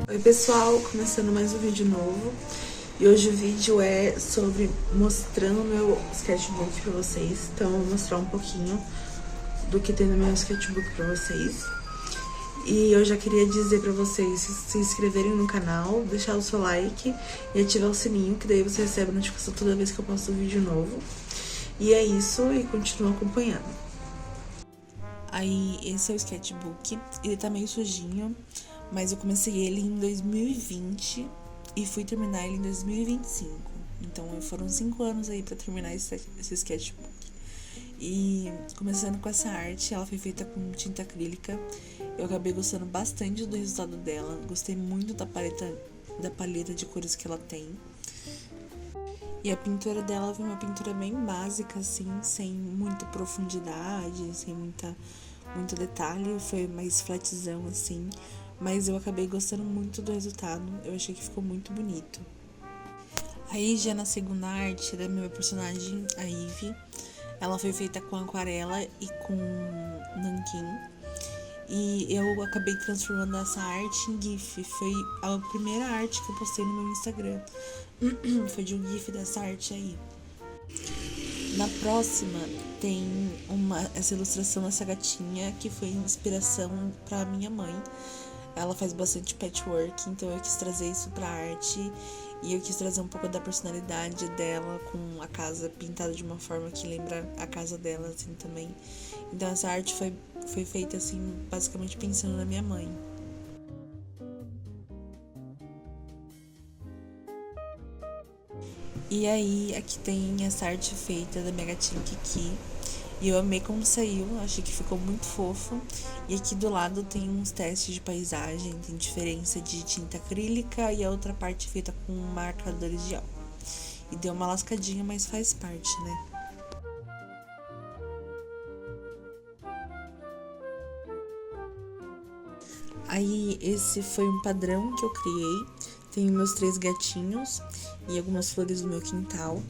Oi pessoal, começando mais um vídeo novo. E hoje o vídeo é sobre mostrando meu sketchbook pra vocês. Então eu vou mostrar um pouquinho do que tem no meu sketchbook pra vocês. E eu já queria dizer pra vocês se inscreverem no canal, deixar o seu like e ativar o sininho, que daí você recebe a notificação toda vez que eu posto um vídeo novo. E é isso, e continua acompanhando. Aí, esse é o sketchbook, ele tá meio sujinho, mas eu comecei ele em 2020 e fui terminar ele em 2025. Então, foram 5 anos aí pra terminar esse sketchbook. E começando com essa arte, ela foi feita com tinta acrílica. Eu acabei gostando bastante do resultado dela, gostei muito da paleta de cores que ela tem. E a pintura dela foi uma pintura bem básica, assim, sem muita profundidade, sem muito detalhe, foi mais flatzão, assim. Mas eu acabei gostando muito do resultado, eu achei que ficou muito bonito. Aí já na segunda arte da minha personagem, a Ivy, ela foi feita com aquarela e com nanquim. E eu acabei transformando essa arte em GIF. Foi a primeira arte que eu postei no meu Instagram. Foi de um GIF dessa arte aí. Na próxima tem essa ilustração dessa gatinha que foi inspiração pra minha mãe. Ela faz bastante patchwork, então eu quis trazer isso pra arte. E eu quis trazer um pouco da personalidade dela com a casa pintada de uma forma que lembra a casa dela, assim, também. Então essa arte foi feita, assim, basicamente pensando na minha mãe. E aí, aqui tem essa arte feita da minha gatinha Kiki. E eu amei como saiu, achei que ficou muito fofo. E aqui do lado tem uns testes de paisagem, tem diferença de tinta acrílica e a outra parte feita com marcadores de álcool. E deu uma lascadinha, mas faz parte, né? Aí, esse foi um padrão que eu criei. Tenho meus 3 gatinhos e algumas flores do meu quintal.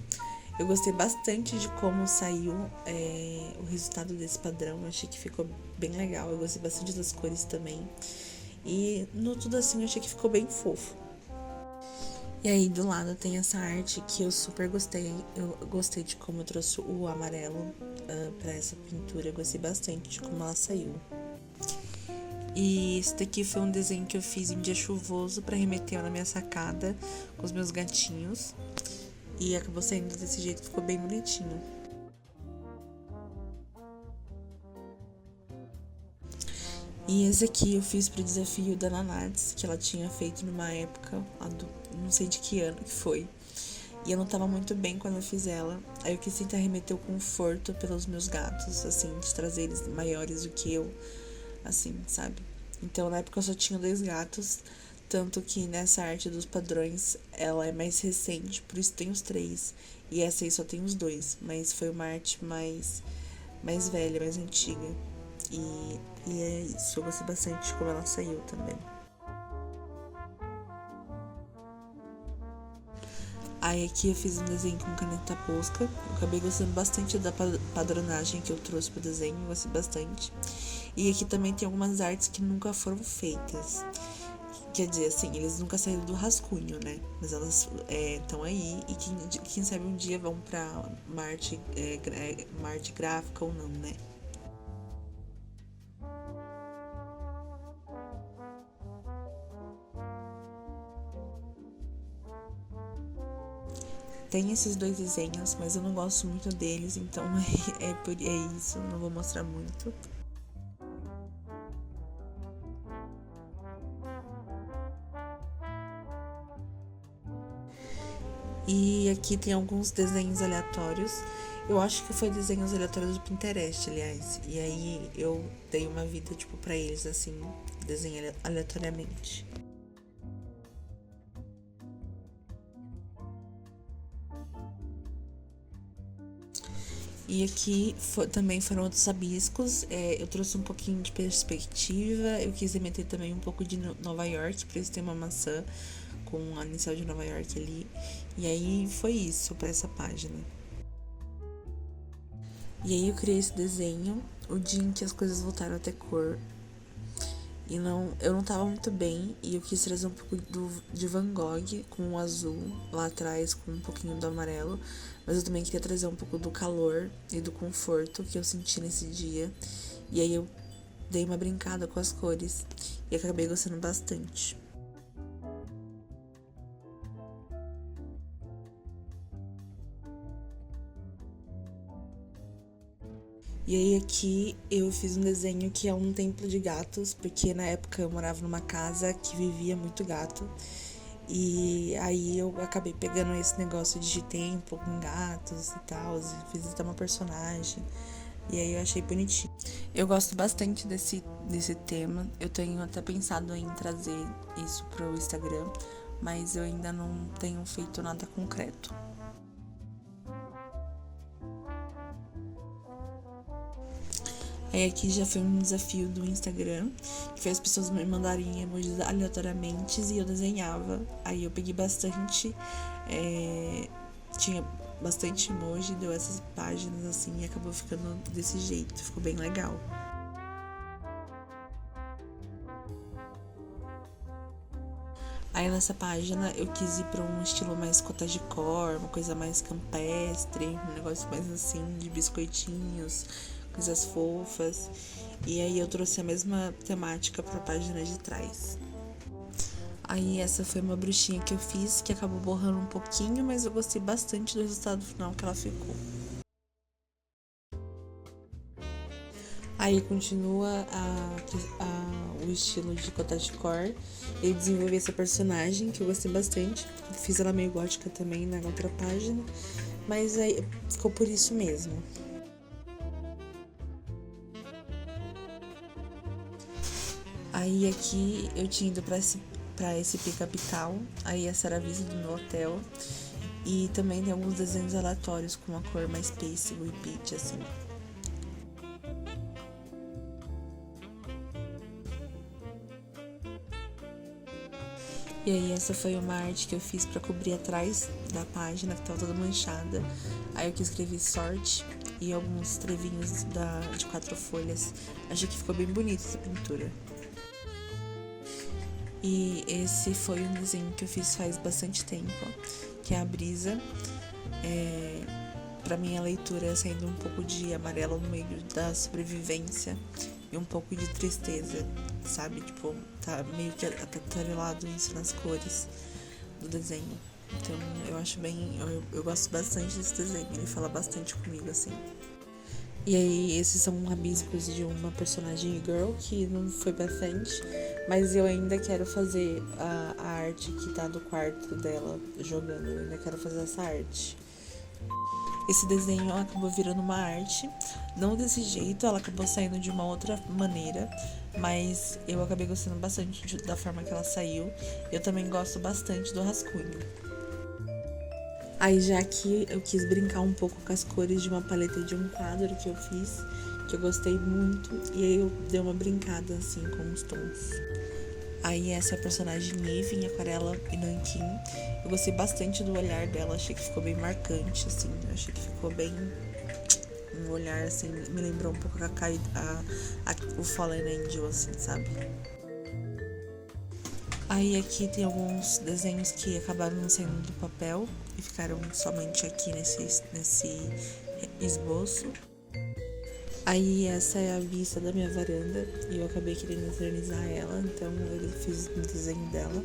Eu gostei bastante de como saiu o resultado desse padrão. Eu achei que ficou bem legal. Eu gostei bastante das cores também. E no tudo assim, eu achei que ficou bem fofo. E aí, do lado tem essa arte que eu super gostei. Eu gostei de como eu trouxe o amarelo pra essa pintura. Eu gostei bastante de como ela saiu. E esse daqui foi um desenho que eu fiz em dia chuvoso pra remeter na minha sacada com os meus gatinhos. E acabou saindo desse jeito, ficou bem bonitinho. E esse aqui eu fiz pro desafio da Nanades, que ela tinha feito numa época, não sei de que ano que foi. E eu não tava muito bem quando eu fiz ela. Aí eu quis tentar remeter o conforto pelos meus gatos, assim, de trazer eles maiores do que eu, assim, sabe? Então na época eu só tinha 2 gatos, tanto que nessa arte dos padrões ela é mais recente, por isso tem os 3. E essa aí só tem os 2, mas foi uma arte mais velha, mais antiga. E é isso, eu gostei bastante de como ela saiu também. Aí aqui eu fiz um desenho com caneta Posca. Eu acabei gostando bastante da padronagem que eu trouxe pro desenho, gostei bastante. E aqui também tem algumas artes que nunca foram feitas. Quer dizer, assim, eles nunca saíram do rascunho, né? Mas elas estão aí e quem sabe um dia vão pra uma arte gráfica ou não, né? Tem esses 2 desenhos, mas eu não gosto muito deles, então é isso, não vou mostrar muito. E aqui tem alguns desenhos aleatórios. Eu acho que foi desenhos aleatórios do Pinterest, aliás. E aí eu dei uma vida, tipo, pra eles, assim, desenhar aleatoriamente. E aqui também foram outros rabiscos. Eu trouxe um pouquinho de perspectiva. Eu quis remeter também um pouco de Nova York, pra eles terem uma maçã com a inicial de Nova York ali. E aí foi isso pra essa página. E aí eu criei esse desenho o dia em que as coisas voltaram a ter cor. E não, eu não tava muito bem e eu quis trazer um pouco de Van Gogh com o azul lá atrás, com um pouquinho do amarelo. Mas eu também queria trazer um pouco do calor e do conforto que eu senti nesse dia. E aí eu dei uma brincada com as cores e acabei gostando bastante. E aí aqui eu fiz um desenho que é um templo de gatos, porque na época eu morava numa casa que vivia muito gato. E aí eu acabei pegando esse negócio de templo com gatos e tal, e fiz até uma personagem. E aí eu achei bonitinho. Eu gosto bastante desse tema. Eu tenho até pensado em trazer isso pro Instagram, mas eu ainda não tenho feito nada concreto. Aí aqui já foi um desafio do Instagram, que foi as pessoas me mandarem emojis aleatoriamente e eu desenhava. Aí eu peguei bastante, tinha bastante emoji, deu essas páginas assim e acabou ficando desse jeito, ficou bem legal. Aí nessa página eu quis ir pra um estilo mais cottagecore, uma coisa mais campestre, um negócio mais assim, de biscoitinhos, coisas fofas. E aí eu trouxe a mesma temática pra página de trás. Aí essa foi uma bruxinha que eu fiz, que acabou borrando um pouquinho, mas eu gostei bastante do resultado final que ela ficou. Aí continua o estilo de cottagecore. Eu desenvolvi essa personagem que eu gostei bastante. Fiz ela meio gótica também na outra página, mas aí ficou por isso mesmo. Aí aqui eu tinha ido pra esse Capital, aí essa era a vista do meu hotel. E também tem alguns desenhos aleatórios com uma cor mais pêssego e peach, assim. E aí essa foi uma arte que eu fiz pra cobrir atrás da página, que tava toda manchada. Aí eu que escrevi sorte e alguns trevinhos de 4 folhas. Achei que ficou bem bonita essa pintura. E esse foi um desenho que eu fiz faz bastante tempo, que é a brisa. Pra mim a leitura é saindo um pouco de amarelo no meio da sobrevivência e um pouco de tristeza, sabe? Tipo, tá meio que atrelado isso nas cores do desenho. Então eu acho bem. Eu gosto bastante desse desenho, ele fala bastante comigo, assim. E aí, esses são rabiscos de uma personagem girl que não foi pra frente, mas eu ainda quero fazer a arte que tá do quarto dela jogando. Eu ainda quero fazer essa arte. Esse desenho acabou virando uma arte, não desse jeito, ela acabou saindo de uma outra maneira, mas eu acabei gostando bastante da forma que ela saiu. Eu também gosto bastante do rascunho. Aí já que eu quis brincar um pouco com as cores de uma paleta de um quadro que eu fiz, que eu gostei muito, e aí eu dei uma brincada assim com os tons. Aí essa é a personagem Eve em aquarela e nanquim. Eu gostei bastante do olhar dela, achei que ficou bem marcante, assim. Achei que ficou bem... Um olhar, assim, me lembrou um pouco o Fallen Angel, assim, sabe? Aí aqui tem alguns desenhos que acabaram não saindo do papel e ficaram somente aqui nesse esboço. Aí essa é a vista da minha varanda e eu acabei querendo eternizar ela, então eu fiz um desenho dela.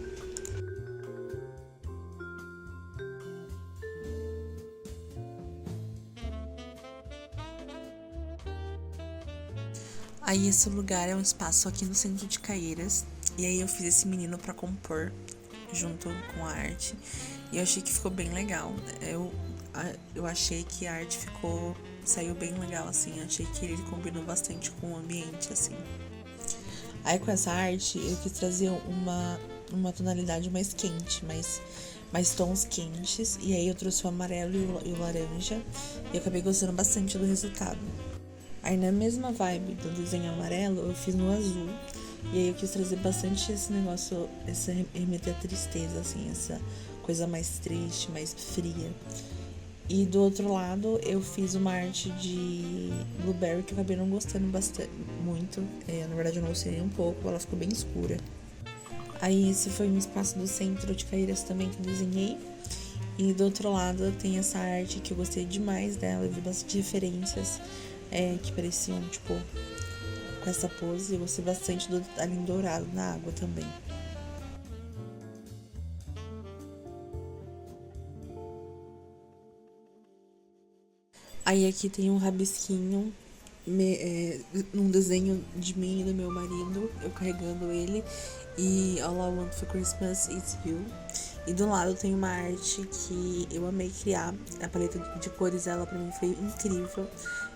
Aí esse lugar é um espaço aqui no centro de Caieiras, e aí eu fiz esse menino pra compor junto com a arte, e eu achei que ficou bem legal. Eu achei que a arte saiu bem legal, assim, achei que ele combinou bastante com o ambiente, assim. Aí com essa arte eu quis trazer uma tonalidade mais quente, mais tons quentes, e aí eu trouxe o amarelo e o laranja, e eu acabei gostando bastante do resultado. Aí na mesma vibe do desenho amarelo, eu fiz no azul. E aí eu quis trazer bastante esse negócio, remeter à tristeza, assim, essa coisa mais triste, mais fria. E do outro lado eu fiz uma arte de blueberry que eu acabei não gostando bastante, muito. Na verdade eu não gostei nem um pouco, ela ficou bem escura. Aí esse foi um espaço do centro de Caíras também que eu desenhei. E do outro lado tem essa arte que eu gostei demais dela, eu vi bastante referências que pareciam, tipo, com essa pose. Eu gostei bastante do alinho dourado na água também. Aí aqui tem um rabisquinho, um desenho de mim e do meu marido, eu carregando ele, e All I Want for Christmas Is You. E do lado tem uma arte que eu amei criar, a paleta de cores dela pra mim foi incrível.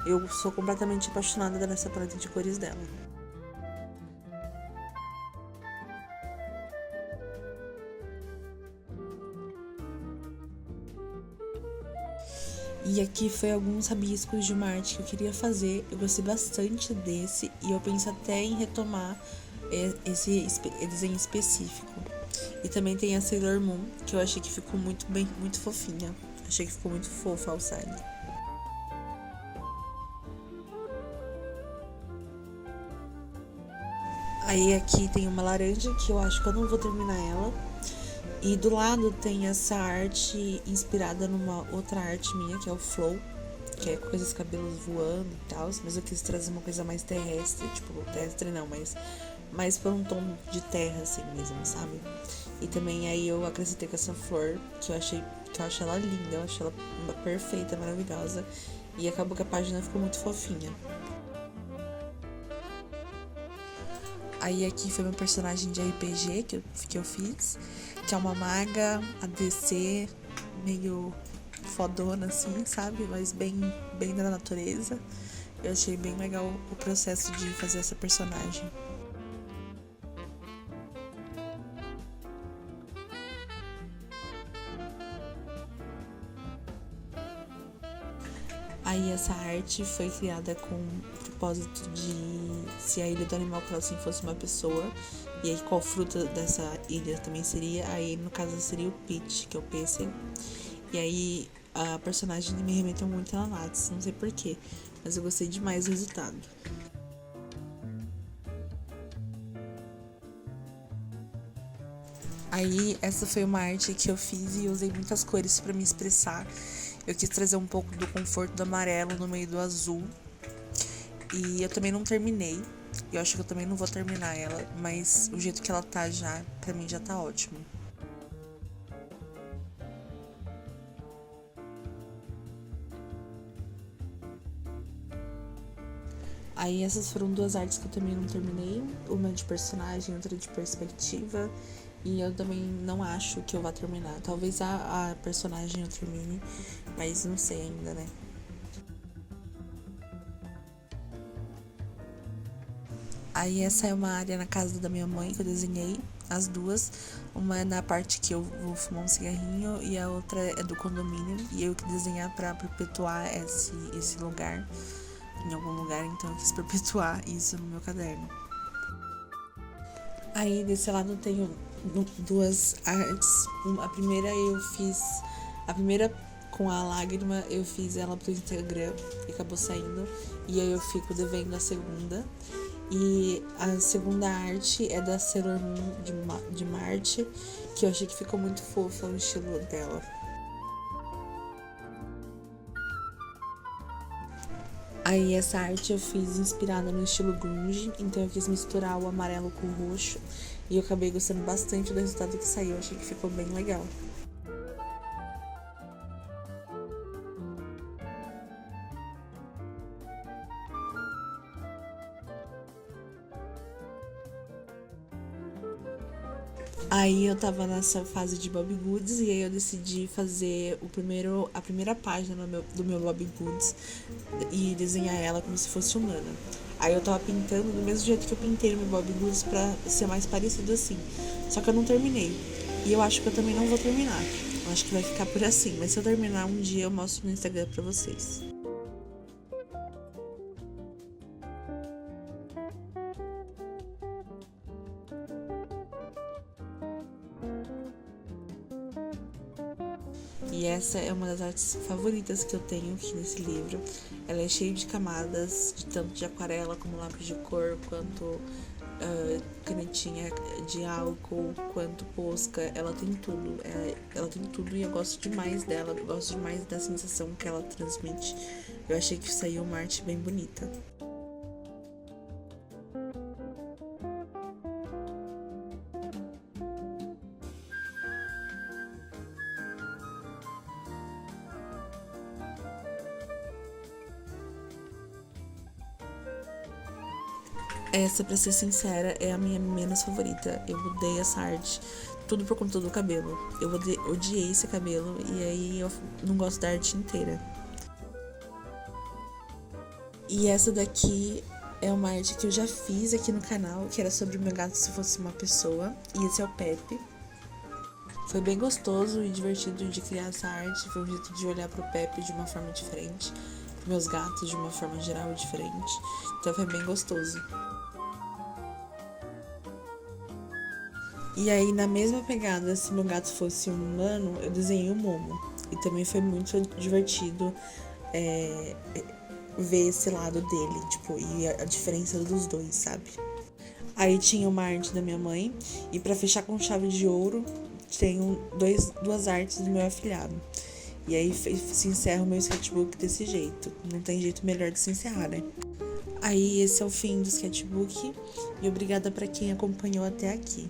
Eu sou completamente apaixonada nessa paleta de cores dela. E aqui foi alguns rabiscos de uma arte que eu queria fazer. Eu gostei bastante desse e eu penso até em retomar esse desenho específico. E também tem a Sailor Moon, que eu achei que ficou muito bem, muito fofinha. Achei que ficou muito fofa a alçada. Aí aqui tem uma laranja que eu acho que eu não vou terminar ela. E do lado tem essa arte inspirada numa outra arte minha, que é o Flow, que é com esses cabelos voando e tal, mas eu quis trazer uma coisa mais terrestre, tipo, terrestre não, mas mais por um tom de terra assim mesmo, sabe? E também aí eu acrescentei com essa flor, que eu acho ela linda, eu acho ela perfeita, maravilhosa, e acabou que a página ficou muito fofinha. Aí aqui foi meu personagem de RPG que eu fiz, que é uma maga ADC, meio fodona assim, sabe? Mas bem da natureza. Eu achei bem legal o processo de fazer essa personagem. Aí essa arte foi criada com o propósito de se a ilha do Animal Crossing fosse uma pessoa, e aí qual fruta dessa ilha também seria, aí no caso seria o peach, que é o pêssego. E aí a personagem me remeteu muito a Nats, não sei porquê, mas eu gostei demais do resultado. Aí essa foi uma arte que eu fiz e usei muitas cores para me expressar. Eu quis trazer um pouco do conforto do amarelo no meio do azul. E eu também não terminei. Eu acho que eu também não vou terminar ela, mas o jeito que ela tá já, pra mim já tá ótimo. Aí essas foram duas artes que eu também não terminei, uma de personagem, outra de perspectiva. E eu também não acho que eu vá terminar. Talvez a personagem eu termine, mas não sei ainda, né? Aí essa é uma área na casa da minha mãe que eu desenhei, as duas. Uma é na parte que eu vou fumar um cigarrinho e a outra é do condomínio. E eu que desenhar pra perpetuar esse lugar em algum lugar, então eu quis perpetuar isso no meu caderno. Aí desse lado eu tenho duas artes. A primeira eu fiz. A primeira com a lágrima eu fiz ela pro Instagram e acabou saindo. E aí eu fico devendo a segunda. E a segunda arte é da Sailor Moon de Marte, que eu achei que ficou muito fofa o estilo dela. Aí essa arte eu fiz inspirada no estilo grunge, então eu quis misturar o amarelo com o roxo e eu acabei gostando bastante do resultado que saiu, eu achei que ficou bem legal. Aí eu tava nessa fase de Bobbie Goods e aí eu decidi fazer a primeira página do meu Bobbie Goods e desenhar ela como se fosse humana. Aí eu tava pintando do mesmo jeito que eu pintei no meu Bobbie Goods pra ser mais parecido assim. Só que eu não terminei. E eu acho que eu também não vou terminar. Eu acho que vai ficar por assim. Mas se eu terminar um dia eu mostro no Instagram pra vocês. E essa é uma das artes favoritas que eu tenho aqui nesse livro. Ela é cheia de camadas, tanto de aquarela como lápis de cor, quanto canetinha de álcool, quanto posca. Ela tem tudo. Ela tem tudo e eu gosto demais dela. Eu gosto demais da sensação que ela transmite. Eu achei que saiu uma arte bem bonita. Essa, pra ser sincera, é a minha menos favorita. Eu odeio essa arte. Tudo por conta do cabelo. Eu odiei esse cabelo e aí eu não gosto da arte inteira. E essa daqui é uma arte que eu já fiz aqui no canal, que era sobre o meu gato se fosse uma pessoa. E esse é o Pepe. Foi bem gostoso e divertido de criar essa arte. Foi um jeito de olhar pro Pepe de uma forma diferente, pros meus gatos de uma forma geral diferente. Então foi bem gostoso. E aí, na mesma pegada, se meu gato fosse um humano, eu desenhei o Momo. E também foi muito divertido ver esse lado dele, tipo, e a diferença dos dois, sabe? Aí tinha uma arte da minha mãe, e pra fechar com chave de ouro, tenho duas artes do meu afilhado. E aí se encerra o meu sketchbook desse jeito. Não tem jeito melhor de se encerrar, né? Aí esse é o fim do sketchbook, e obrigada pra quem acompanhou até aqui.